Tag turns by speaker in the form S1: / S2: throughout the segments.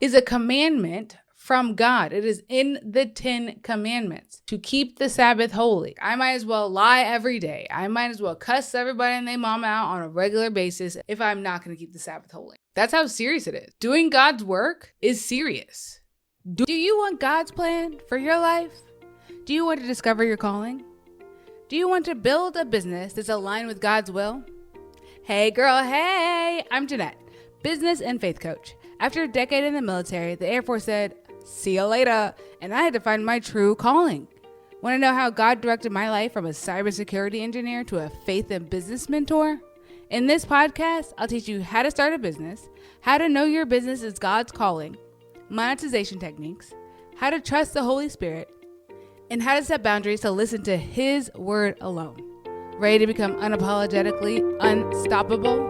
S1: is a commandment from God. It is in the 10 commandments to keep the Sabbath holy. I might as well lie every day. I might as well cuss everybody and their mom out on a regular basis if I'm not going to keep the Sabbath holy. That's how serious it is. Doing God's work is serious. Do you want God's plan for your life? Do you want to discover your calling? Do you want to build a business that's aligned with God's will? Hey girl, hey! I'm Jeanette, business and faith coach. After a decade in the military, the Air Force said, "See you later," and I had to find my true calling. Want to know how God directed my life from a cybersecurity engineer to a faith and business mentor? In this podcast, I'll teach you how to start a business, how to know your business is God's calling, monetization techniques, how to trust the Holy Spirit, and how to set boundaries to listen to His word alone. Ready to become unapologetically unstoppable?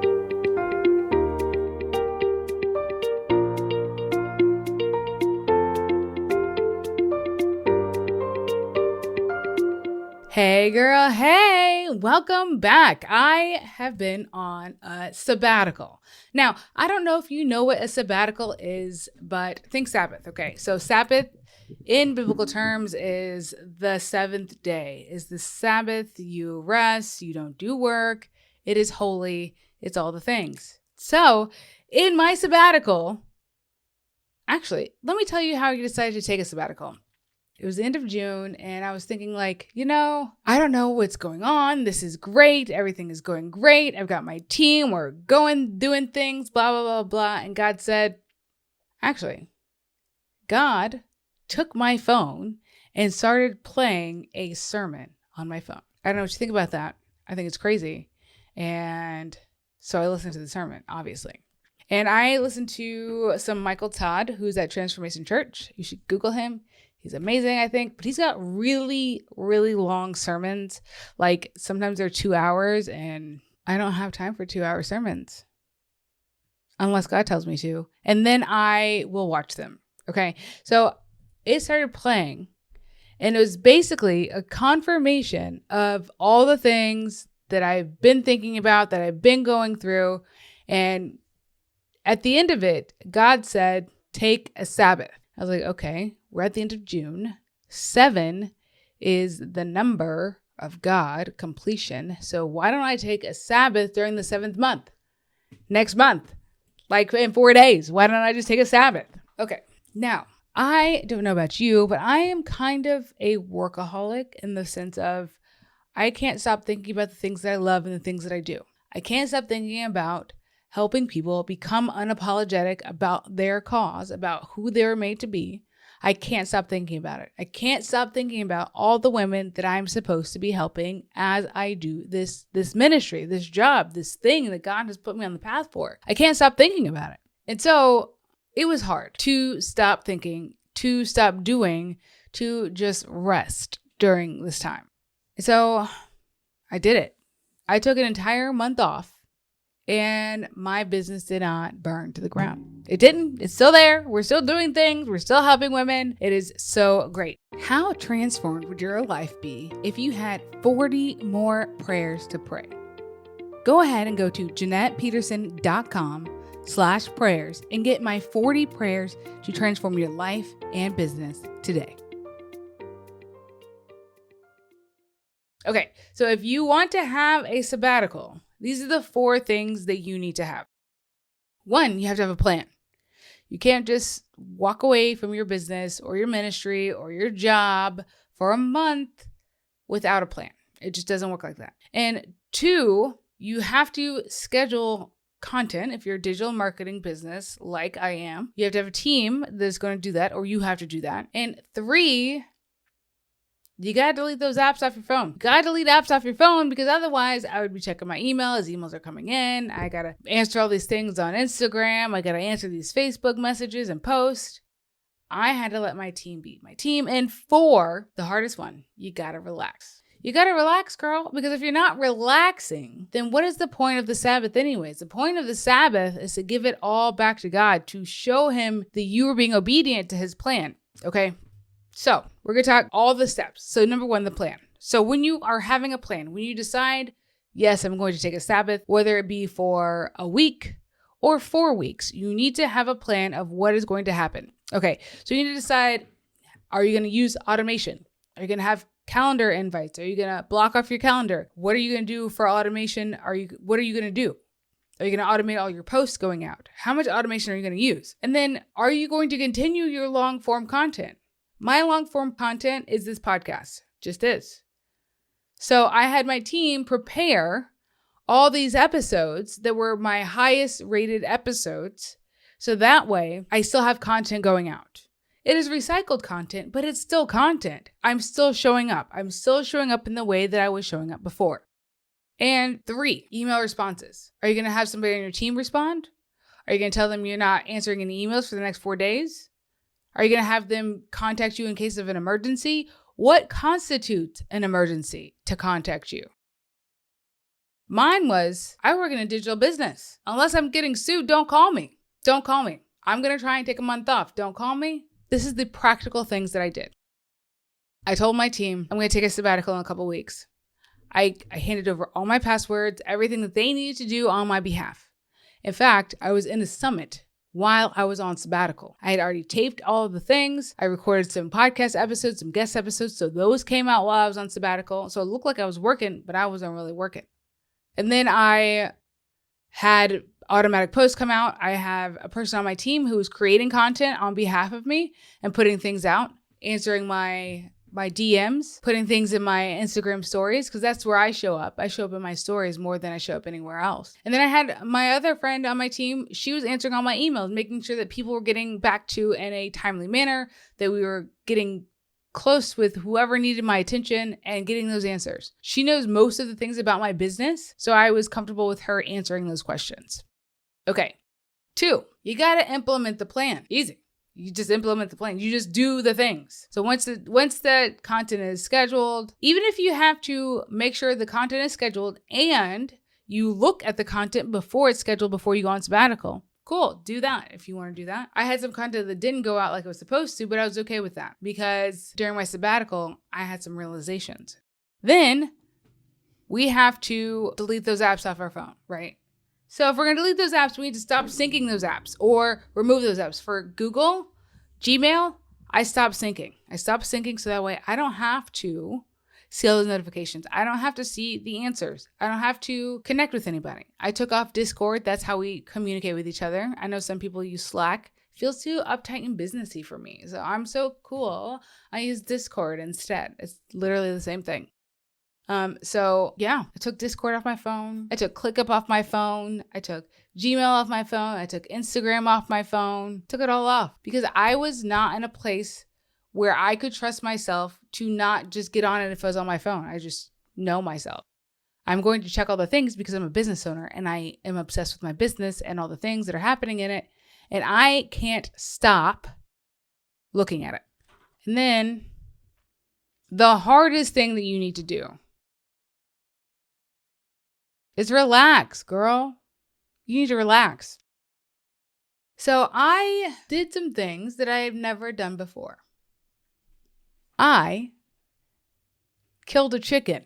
S1: Hey girl, hey, welcome back. I have been on a sabbatical. Now, I don't know if you know what a sabbatical is, but think Sabbath. Okay, so Sabbath in biblical terms is the seventh day, is the Sabbath. You rest, you don't do work. It is holy. It's all the things. So in my sabbatical, actually, let me tell you how I decided to take a sabbatical. It was the end of June, and I was thinking I don't know what's going on. This is great. Everything is going great. I've got my team. We're doing things, blah, blah, blah, blah. And God said, God took my phone and started playing a sermon on my phone. I don't know what you think about that. I think it's crazy. And so I listened to the sermon, obviously. And I listened to some Michael Todd, who's at Transformation Church. You should Google him. He's amazing, I think, but he's got really, really long sermons. Like sometimes they're 2 hours, and I don't have time for 2-hour sermons unless God tells me to. And then I will watch them. Okay. So it started playing, and it was basically a confirmation of all the things that I've been thinking about, that I've been going through. And at the end of it, God said, take a Sabbath. I was like, okay, we're at the end of June. 7 is the number of God, completion. So why don't I take a Sabbath during the 7th month? Next month, like in 4 days. Why don't I just take a Sabbath? Okay. Now, I don't know about you, but I am kind of a workaholic in the sense of I can't stop thinking about the things that I love and the things that I do. I can't stop thinking about helping people become unapologetic about their cause, about who they were made to be. I can't stop thinking about it. I can't stop thinking about all the women that I'm supposed to be helping as I do this ministry, this job, this thing that God has put me on the path for. I can't stop thinking about it. And so it was hard to stop thinking, to stop doing, to just rest during this time. So I did it. I took an entire month off. And my business did not burn to the ground. It didn't. It's still there. We're still doing things. We're still helping women. It is so great. How transformed would your life be if you had 40 more prayers to pray? Go ahead and go to JeanettePeterson.com/prayers and get my 40 prayers to transform your life and business today. Okay, so if you want to have a sabbatical, these are the 4 things that you need to have. 1, you have to have a plan. You can't just walk away from your business or your ministry or your job for a month without a plan. It just doesn't work like that. And 2, you have to schedule content if you're a digital marketing business like I am. You have to have a team that's going to do that, or you have to do that. And 3, you got to delete those apps off your phone. You got to delete apps off your phone because otherwise I would be checking my email as emails are coming in. I got to answer all these things on Instagram. I got to answer these Facebook messages and post. I had to let my team be my team. And 4, the hardest one, you got to relax. You got to relax, girl, because if you're not relaxing, then what is the point of the Sabbath anyways? The point of the Sabbath is to give it all back to God, to show Him that you are being obedient to His plan. Okay? So we're going to talk all the steps. So number 1, the plan. So when you are having a plan, when you decide, yes, I'm going to take a Sabbath, whether it be for a week or 4 weeks. You need to have a plan of what is going to happen. Okay, so you need to decide, are you going to use automation? Are you going to have calendar invites? Are you going to block off your calendar? What are you going to do for automation? What are you going to do? Are you going to automate all your posts going out? How much automation are you going to use? And then are you going to continue your long form content? My long form content is this podcast, just is. So I had my team prepare all these episodes that were my highest rated episodes. So that way I still have content going out. It is recycled content, but it's still content. I'm still showing up. I'm still showing up in the way that I was showing up before. And 3, email responses. Are you going to have somebody on your team respond? Are you going to tell them you're not answering any emails for the next 4 days? Are you going to have them contact you in case of an emergency? What constitutes an emergency to contact you? Mine was, I work in a digital business. Unless I'm getting sued, don't call me. Don't call me. I'm going to try and take a month off. Don't call me. This is the practical things that I did. I told my team I'm going to take a sabbatical in a couple weeks. I handed over all my passwords, everything that they needed to do on my behalf. In fact, I was in a summit while I was on sabbatical. I had already taped all of the things. I recorded some podcast episodes, some guest episodes. So those came out while I was on sabbatical. So it looked like I was working, but I wasn't really working. And then I had automatic posts come out. I have a person on my team who is creating content on behalf of me and putting things out, answering my DMs, putting things in my Instagram stories, because that's where I show up. I show up in my stories more than I show up anywhere else. And then I had my other friend on my team. She was answering all my emails, making sure that people were getting back to in a timely manner, that we were getting close with whoever needed my attention and getting those answers. She knows most of the things about my business, so I was comfortable with her answering those questions. Okay. 2, you got to implement the plan. Easy. You just implement the plan. You just do the things. So once the content is scheduled, even if you have to make sure the content is scheduled and you look at the content before it's scheduled, before you go on sabbatical, cool, do that if you want to do that. I had some content that didn't go out like it was supposed to, but I was okay with that because during my sabbatical, I had some realizations. Then we have to delete those apps off our phone, right? So if we're going to delete those apps, we need to stop syncing those apps or remove those apps. For Google, Gmail, I stopped syncing. So that way I don't have to see all those notifications. I don't have to see the answers. I don't have to connect with anybody. I took off Discord. That's how we communicate with each other. I know some people use Slack. It feels too uptight and businessy for me. So I'm so cool. I use Discord instead. It's literally the same thing. So yeah, I took Discord off my phone. I took ClickUp off my phone. I took Gmail off my phone. I took Instagram off my phone. Took it all off because I was not in a place where I could trust myself to not just get on it if I was on my phone. I just know myself. I'm going to check all the things because I'm a business owner and I am obsessed with my business and all the things that are happening in it. And I can't stop looking at it. And then the hardest thing that you need to do is relax, girl. You need to relax. So I did some things that I have never done before. I killed a chicken.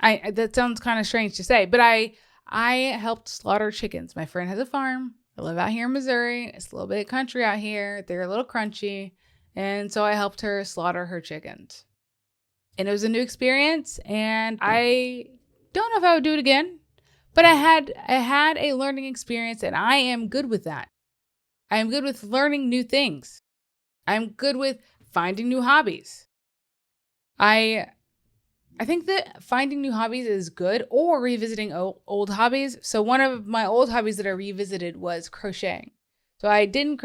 S1: That sounds kind of strange to say, but I helped slaughter chickens. My friend has a farm. I live out here in Missouri. It's a little bit country out here. They're a little crunchy. And so I helped her slaughter her chickens. And it was a new experience. And I don't know if I would do it again, but I had a learning experience and I am good with that. I am good with learning new things. I'm good with finding new hobbies. I think that finding new hobbies is good, or revisiting old hobbies. So one of my old hobbies that I revisited was crocheting. So I didn't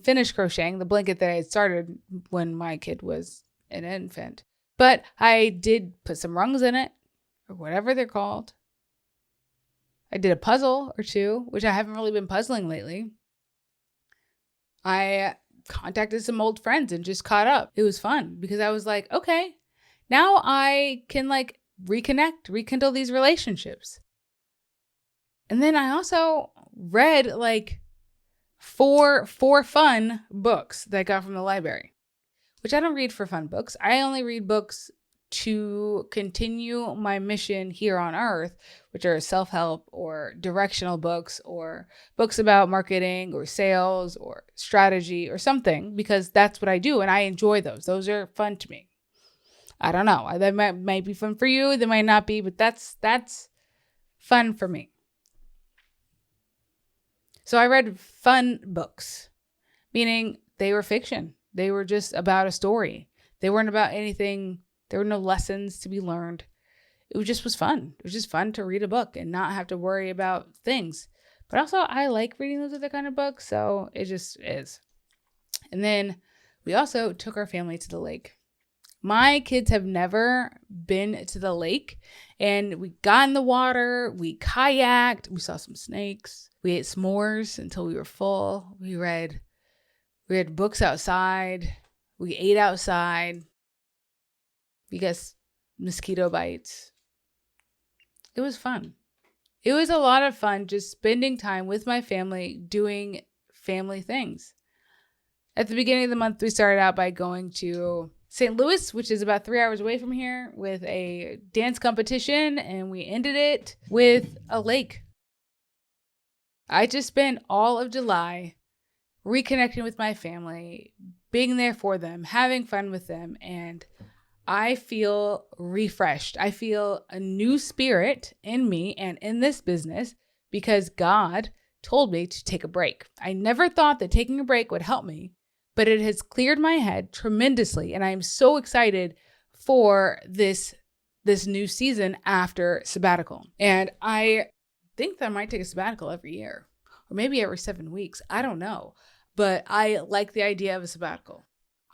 S1: finish crocheting the blanket that I had started when my kid was an infant, but I did put some rungs in it, or whatever they're called. I did a puzzle or two, which I haven't really been puzzling lately. I contacted some old friends and just caught up. It was fun because I was like, okay, now I can rekindle these relationships. And then I also read four fun books that I got from the library, which I don't read for fun books. I only read books to continue my mission here on earth, which are self-help or directional books or books about marketing or sales or strategy or something, because that's what I do and I enjoy those. Those are fun to me. I don't know. That might be fun for you. They might not be, but that's fun for me. So I read fun books, meaning they were fiction. They were just about a story. They weren't about anything. There were no lessons to be learned. It just was fun. It was just fun to read a book and not have to worry about things. But also, I like reading those other kind of books, so it just is. And then we also took our family to the lake. My kids have never been to the lake, and we got in the water, we kayaked, we saw some snakes, we ate s'mores until we were full. We read books outside, we ate outside. We got mosquito bites. It was fun. It was a lot of fun just spending time with my family doing family things. At the beginning of the month, we started out by going to St. Louis, which is about 3 hours away from here, with a dance competition, and we ended it with a lake. I just spent all of July reconnecting with my family, being there for them, having fun with them, and I feel refreshed. I feel a new spirit in me and in this business because God told me to take a break. I never thought that taking a break would help me, but it has cleared my head tremendously. And I am so excited for this new season after sabbatical. And I think that I might take a sabbatical every year or maybe every 7 weeks. I don't know, but I like the idea of a sabbatical.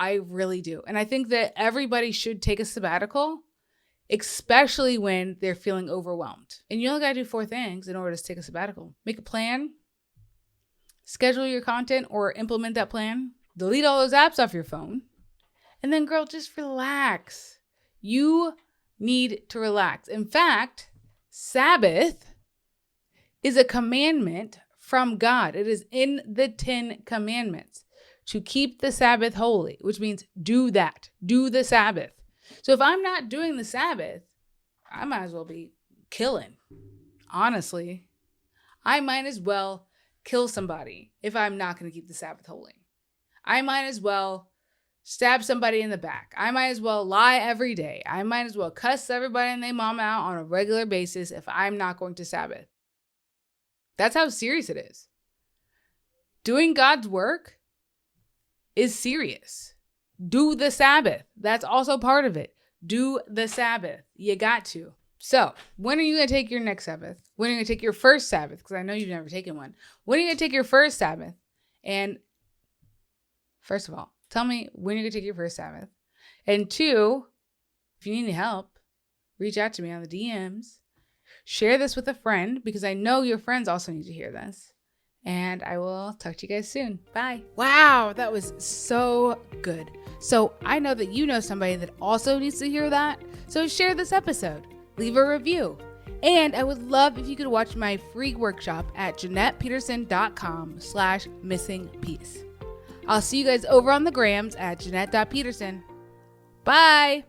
S1: I really do. And I think that everybody should take a sabbatical, especially when they're feeling overwhelmed. And you only got to do 4 things in order to take a sabbatical. Make a plan, schedule your content or implement that plan, delete all those apps off your phone, and then girl, just relax. You need to relax. In fact, Sabbath is a commandment from God. It is in the 10 commandments. To keep the Sabbath holy, which means do that. Do the Sabbath. So if I'm not doing the Sabbath, I might as well be killing. Honestly, I might as well kill somebody if I'm not going to keep the Sabbath holy. I might as well stab somebody in the back. I might as well lie every day. I might as well cuss everybody and their mom out on a regular basis if I'm not going to Sabbath. That's how serious it is. Doing God's work is serious. Do the Sabbath. That's also part of it. Do the Sabbath. You got to. So when are you going to take your next Sabbath? When are you going to take your first Sabbath? Because I know you've never taken one. When are you going to take your first Sabbath? And first of all, tell me when you're going to take your first Sabbath. And 2, if you need any help, reach out to me on the DMs. Share this with a friend because I know your friends also need to hear this. And I will talk to you guys soon. Bye. Wow, that was so good. So I know that you know somebody that also needs to hear that. So share this episode. Leave a review. And I would love if you could watch my free workshop at JeanettePeterson.com/missingpiece. I'll see you guys over on the grams at Jeanette.Peterson. Bye.